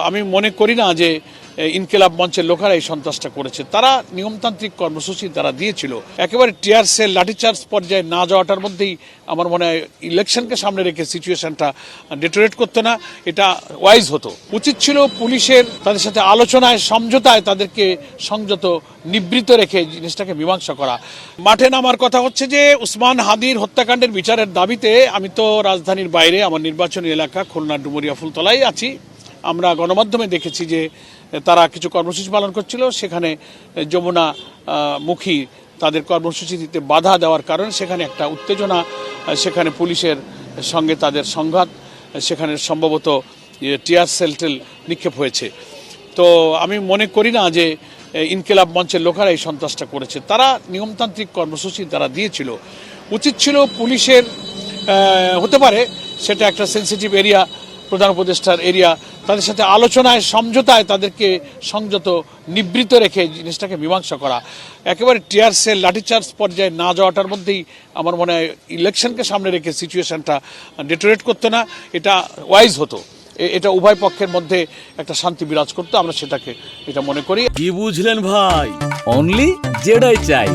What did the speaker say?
আমি মনে করি না যে ইনকিলাব মঞ্চের লোকেরা এই সন্ত্রাসটা করেছে। তারা নিয়মতান্ত্রিক কর্মসূচি তারা দিয়েছিল। একেবারে টিয়ার সেল লাঠিচার্জ পর্যায়ে না যাওয়াটার মধ্যেই আমার মনে হয় ইলেকশনকে সামনে রেখে সিচুয়েশনটা ডেটোরেট করতে না, এটা ওয়াইজ হতো। উচিত ছিল পুলিশের তাদের সাথে আলোচনায় সমঝোতায় তাদেরকে সংযত নিবৃত্ত রেখে জিনিসটাকে মীমাংসা করা। মাঠে নামার কথা হচ্ছে যে উসমান হাদির হত্যাকাণ্ডের বিচারের দাবিতে আমি তো রাজধানীর বাইরে আমার নির্বাচনী এলাকা খুলনা ডুমুরিয়া ফুলতলায় আছি। আমরা গণমাধ্যমে দেখেছি যে তারা কিছু কর্মসূচি পালন করছিল, সেখানে যমুনা মুখী তাদের কর্মসূচি দিতে বাধা দেওয়ার কারণে সেখানে একটা উত্তেজনা, সেখানে পুলিশের সঙ্গে তাদের সংঘাত, সেখানে সম্ভবত টিয়ার সেল নিক্ষেপ হয়েছে। তো আমি মনে করি না যে ইনকিলাব মঞ্চের লোকেরা এই সন্ত্রাসটা করেছে। তারা নিয়মতান্ত্রিক কর্মসূচি তারা দিয়েছিল। উচিত ছিল পুলিশের, হতে পারে সেটা একটা সেন্সিটিভ এরিয়া, প্রধান উপদেষ্টার এরিয়া, তাদের সাথে আলোচনায় সমঝোতায় তাদেরকে সংযত নিবৃত্ত রেখে জিনিসটাকে মীমাংসা করা। একেবারে টিয়ার সেল লাঠিচার্জ পর্যায়ে না যাওয়াটার মধ্যেই আমার মনে হয় ইলেকশনকে সামনে রেখে সিচুয়েশনটা ডেটোরেট করতে না, এটা ওয়াইজ হতো। এটা উভয় পক্ষের মধ্যে একটা শান্তি বিরাজ করতো, আমরা সেটাকে এটা মনে করি। কি বুঝলেন ভাই? অনলি যেটাই চাই।